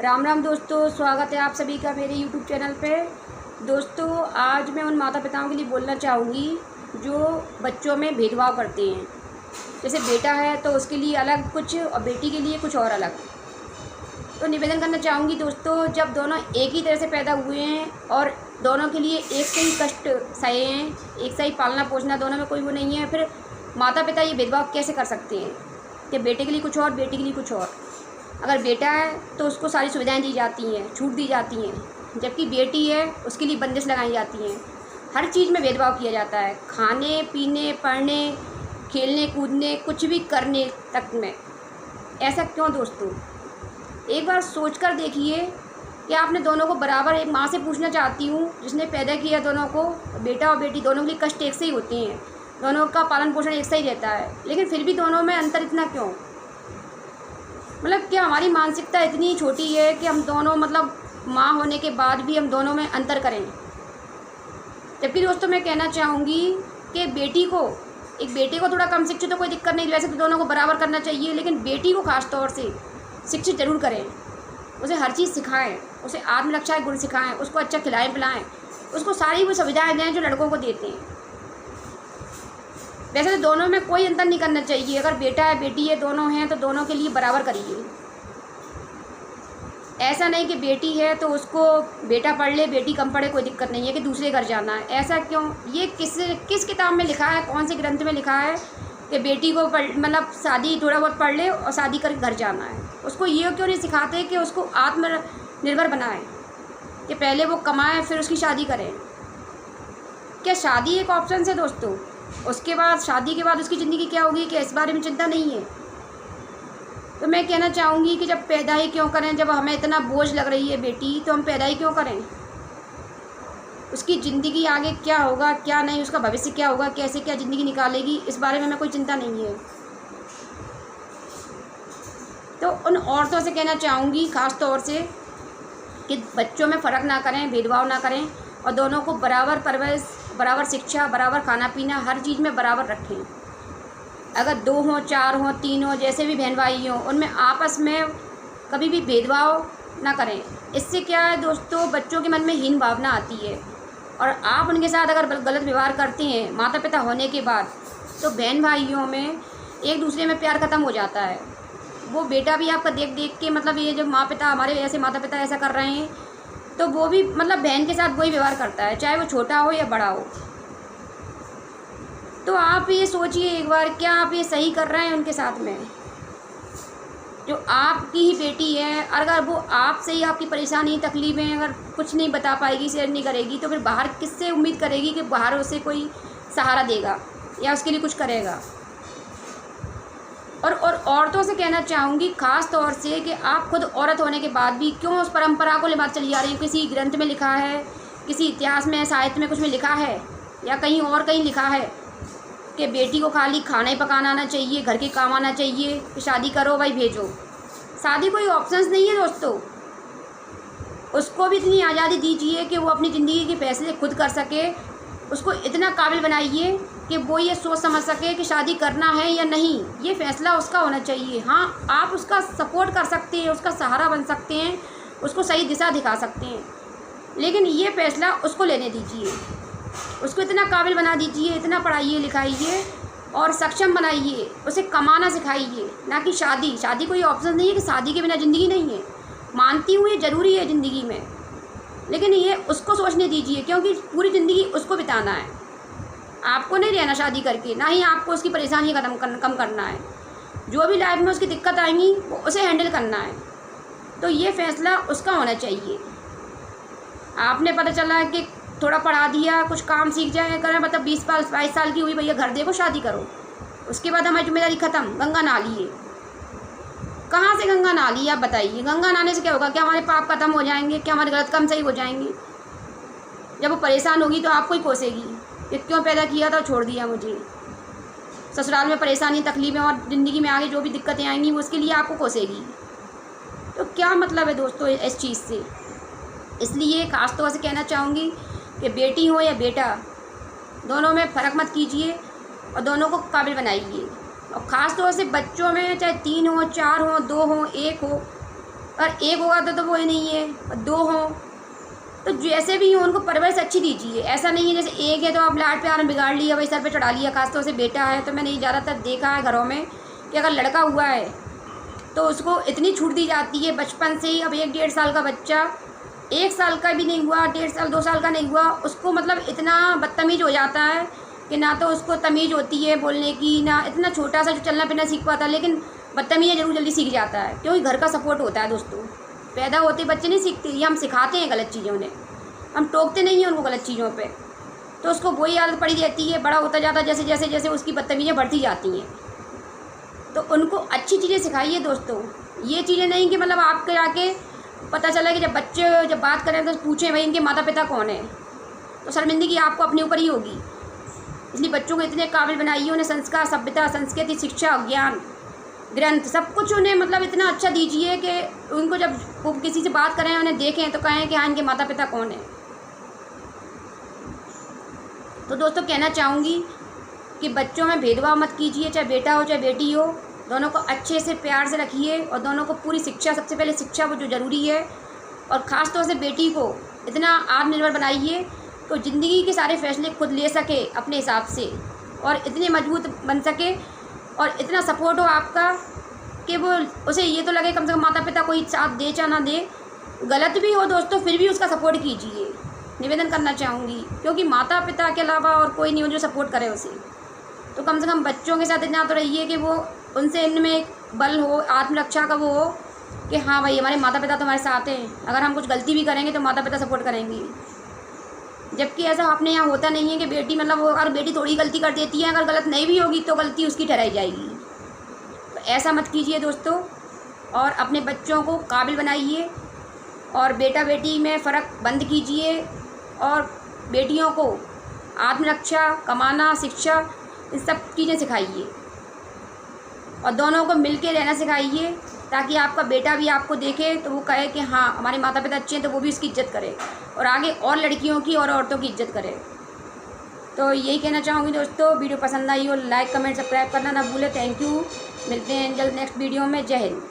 राम राम दोस्तों, स्वागत है आप सभी का मेरे YouTube चैनल पे। दोस्तों, आज मैं उन माता पिताओं के लिए बोलना चाहूँगी जो बच्चों में भेदभाव करते हैं। जैसे बेटा है तो उसके लिए अलग कुछ और बेटी के लिए कुछ और अलग। तो निवेदन करना चाहूँगी दोस्तों, जब दोनों एक ही तरह से पैदा हुए हैं और दोनों के लिए एक से ही कष्ट सहे हैं, एक से ही पालना पोसना, दोनों में कोई वो नहीं है, फिर माता पिता ये भेदभाव कैसे कर सकते हैं कि बेटे के लिए कुछ और, बेटी के लिए कुछ और। अगर बेटा है तो उसको सारी सुविधाएं दी जाती हैं, छूट दी जाती हैं, जबकि बेटी है उसके लिए बंदिश लगाई जाती हैं। हर चीज़ में भेदभाव किया जाता है, खाने पीने, पढ़ने, खेलने कूदने, कुछ भी करने तक में। ऐसा क्यों दोस्तों? एक बार सोच कर देखिए कि आपने दोनों को बराबर, एक माँ से पूछना चाहती हूँ जिसने पैदा किया दोनों को, बेटा और बेटी दोनों के लिए कष्ट एक से ही होते हैं, दोनों का पालन पोषण एक से ही रहता है, लेकिन फिर भी दोनों में अंतर इतना क्यों? मतलब क्या हमारी मानसिकता इतनी छोटी है कि हम दोनों माँ होने के बाद भी हम दोनों में अंतर करें? जबकि दोस्तों मैं कहना चाहूँगी कि एक बेटे को थोड़ा कम शिक्षित तो कोई दिक्कत नहीं, वैसे तो दोनों को बराबर करना चाहिए, लेकिन बेटी को खास तौर से शिक्षित जरूर करें। उसे हर चीज़ सिखाएं, उसे आत्मरक्षा के गुण सिखाएं, उसको अच्छा खिलाएं पिलाएं, उसको सारी वो सुविधाएं दें जो लड़कों को देते हैं। वैसे तो दोनों में कोई अंतर नहीं करना चाहिए। अगर बेटा है बेटी है दोनों हैं तो दोनों के लिए बराबर करिए। ऐसा नहीं कि बेटी है तो उसको बेटा पढ़ ले, बेटी कम पढ़े, कोई दिक्कत नहीं है कि दूसरे घर जाना है। ऐसा क्यों? ये किस किताब में लिखा है, कौन से ग्रंथ में लिखा है कि बेटी को शादी थोड़ा बहुत पढ़ ले और शादी करके घर जाना है? उसको ये क्यों नहीं सिखाते कि उसको आत्मनिर्भर बनाए, कि पहले वो कमाए फिर उसकी शादी करें? क्या शादी एक ऑप्शन है दोस्तों? उसके बाद शादी के बाद उसकी ज़िंदगी क्या होगी, क्या इस बारे में चिंता नहीं है? तो मैं कहना चाहूँगी कि जब पैदा ही क्यों करें, जब हमें इतना बोझ लग रही है बेटी, तो हम पैदा ही क्यों करें? उसकी ज़िंदगी आगे क्या होगा क्या नहीं, उसका भविष्य क्या होगा, कैसे क्या ज़िंदगी निकालेगी, इस बारे में हमें कोई चिंता नहीं है। तो उन औरतों से कहना चाहूँगी ख़ास तौर से कि बच्चों में फ़र्क ना करें, भेदभाव ना करें और दोनों को बराबर परवरिश, बराबर शिक्षा, बराबर खाना पीना, हर चीज़ में बराबर रखें। अगर 2 हों, 4 हों, 3 हों, जैसे भी बहन भाई हों, उनमें आपस में कभी भी भेदभाव ना करें। इससे क्या है दोस्तों, बच्चों के मन में हीन भावना आती है और आप उनके साथ अगर गलत व्यवहार करते हैं माता पिता होने के बाद, तो बहन भाइयों में एक दूसरे में प्यार ख़त्म हो जाता है। वो बेटा भी आपका देख देख के ये जब माँ पिता, हमारे ऐसे माता पिता ऐसा कर रहे हैं, तो वो भी बहन के साथ वही व्यवहार करता है, चाहे वो छोटा हो या बड़ा हो। तो आप ये सोचिए एक बार, क्या आप ये सही कर रहे हैं उनके साथ में? जो आपकी ही बेटी है, अगर वो आपसे ही आपकी परेशानी तकलीफ़ें अगर कुछ नहीं बता पाएगी, शेयर नहीं करेगी, तो फिर बाहर किससे उम्मीद करेगी कि बाहर उसे कोई सहारा देगा या उसके लिए कुछ करेगा? और औरतों से कहना चाहूँगी ख़ास तौर से कि आप खुद औरत होने के बाद भी क्यों उस परंपरा को लेकर चली जा रही हैं? किसी ग्रंथ में लिखा है, किसी इतिहास में, साहित्य में कुछ में लिखा है या कहीं और कहीं लिखा है कि बेटी को खाली खाना ही पकाना आना चाहिए, घर के काम आना चाहिए, कि शादी करो भाई भेजो? शादी कोई ऑप्शंस नहीं है दोस्तों। उसको भी इतनी आज़ादी दीजिए कि वो अपनी ज़िंदगी के फैसले खुद कर सके। उसको इतना काबिल बनाइए कि वो ये सोच समझ सके कि शादी करना है या नहीं, ये फ़ैसला उसका होना चाहिए। हाँ, आप उसका सपोर्ट कर सकते हैं, उसका सहारा बन सकते हैं, उसको सही दिशा दिखा सकते हैं, लेकिन ये फ़ैसला उसको लेने दीजिए। उसको इतना काबिल बना दीजिए, इतना पढ़ाइए लिखाइए और सक्षम बनाइए, उसे कमाना सिखाइए, ना कि शादी कोई ऑप्शन नहीं है कि शादी के बिना ज़िंदगी नहीं है। मानती हूँ ये ज़रूरी है ज़िंदगी में, लेकिन ये उसको सोचने दीजिए, क्योंकि पूरी ज़िंदगी उसको बिताना है। आपको नहीं रहना शादी करके, ना ही आपको उसकी परेशानी कम करना है। जो भी लाइफ में उसकी दिक्कत आएंगी वो उसे हैंडल करना है, तो ये फ़ैसला उसका होना चाहिए। आपने पता चला कि थोड़ा पढ़ा दिया, कुछ काम सीख जाए करें, 20-22 साल की हुई, भैया घर देखो शादी करो, उसके बाद हमारी जिम्मेदारी ख़त्म, गंगा नहा लिए। कहाँ से गंगा नहा ली आप बताइए? गंगा नहाने से क्या होगा? क्या हमारे पाप खत्म हो जाएंगे? क्या हमारे गलत काम सही हो जाएंगे? जब वो परेशान होगी तो आपको ही कोसेगी कि क्यों पैदा किया था, छोड़ दिया मुझे। ससुराल में परेशानी तकलीफ़ें और ज़िंदगी में आगे जो भी दिक्कतें आएंगी वो उसके लिए आपको कोसेगी। तो क्या मतलब है दोस्तों इस चीज़ से? इसलिए ख़ास तौर से कहना चाहूँगी कि बेटी हो या बेटा, दोनों में फ़र्क मत कीजिए और दोनों को काबिल बनाइए। और ख़ास तौर से बच्चों में, चाहे 3 हो, 4 हो, 2 हो, 1 हो, और एक होगा तो वो ही नहीं है, और 2 हों तो जैसे भी हो उनको परवरिश अच्छी दीजिए। ऐसा नहीं है जैसे एक है तो आप लाड प्यार में बिगाड़ लिया, वही सर पे चढ़ा लिया। खासतौर से बेटा है तो मैंने ये ज़्यादातर देखा है घरों में कि अगर लड़का हुआ है तो उसको इतनी छूट दी जाती है बचपन से ही। अब 1-1.5 साल का बच्चा, 1 साल का भी नहीं हुआ, 1.5 साल 2 साल का नहीं हुआ, उसको मतलब इतना बदतमीज़ हो जाता है कि ना तो उसको तमीज़ होती है बोलने की, ना इतना छोटा सा जो चलना फिरना सीख पाता, लेकिन बदतमीज़ी जरूर जल्दी सीख जाता है क्योंकि घर का सपोर्ट होता है दोस्तों। पैदा होते बच्चे नहीं सीखते, ये हम सिखाते हैं गलत चीज़ों उन्हें, हम टोकते नहीं हैं उनको गलत चीज़ों पे, तो उसको वही आदत पड़ी रहती है। बड़ा होता जाता जैसे जैसे जैसे उसकी बदतमीज़ियाँ बढ़ती जाती हैं। तो उनको अच्छी चीज़ें सिखाइए दोस्तों, ये चीज़ें नहीं कि मतलब आपके आके पता चला कि जब बच्चे जब बात करें तो पूछें भाई इनके माता पिता कौन है, तो शर्मिंदगी आपको अपने ऊपर ही होगी। इसलिए बच्चों को इतने काबिल बनाइए, उन्हें संस्कार, सभ्यता, संस्कृति, शिक्षा, ज्ञान, ग्रंथ सब कुछ उन्हें मतलब इतना अच्छा दीजिए कि उनको जब वो किसी से बात करें उन्हें देखें तो कहें कि हाँ इनके माता पिता कौन है। तो दोस्तों कहना चाहूँगी कि बच्चों में भेदभाव मत कीजिए, चाहे बेटा हो चाहे बेटी हो, दोनों को अच्छे से प्यार से रखिए और दोनों को पूरी शिक्षा, सबसे पहले शिक्षा वो जो ज़रूरी है, और ख़ास तौर से बेटी को इतना आत्मनिर्भर बनाइए तो ज़िंदगी के सारे फैसले खुद ले सके अपने हिसाब से, और इतने मजबूत बन सके और इतना सपोर्ट हो आपका कि वो उसे ये तो लगे कम से कम माता पिता कोई साथ दे चाहे ना दे, गलत भी हो दोस्तों फिर भी उसका सपोर्ट कीजिए, निवेदन करना चाहूँगी, क्योंकि माता पिता के अलावा और कोई नहीं हो जो सपोर्ट करे उसे। तो कम से कम बच्चों के साथ इतना तो रहिए कि वो उनसे इनमें एक बल हो, आत्मरक्षा का वो हो कि हाँ भाई हमारे माता पिता तो हमारे साथ हैं, अगर हम कुछ गलती भी करेंगे तो माता पिता सपोर्ट करेंगे। जबकि ऐसा अपने यहाँ होता नहीं है कि बेटी मतलब वो अगर बेटी थोड़ी गलती कर देती है, अगर गलत नहीं भी होगी तो गलती उसकी ठहराई जाएगी। तो ऐसा मत कीजिए दोस्तों, और अपने बच्चों को काबिल बनाइए और बेटा बेटी में फ़र्क बंद कीजिए, और बेटियों को आत्मरक्षा, कमाना, शिक्षा, इन सब चीज़ें सिखाइए और दोनों को मिल के रहना सिखाइए, ताकि आपका बेटा भी आपको देखे तो वो कहे कि हाँ हमारे माता पिता अच्छे हैं, तो वो भी उसकी इज्जत करे और आगे और लड़कियों की और औरतों की इज्जत करे। तो यही कहना चाहूँगी दोस्तों, वीडियो पसंद आई हो लाइक कमेंट सब्सक्राइब करना ना भूलें। थैंक यू, मिलते हैं जल्द नेक्स्ट वीडियो में। जय हिंद।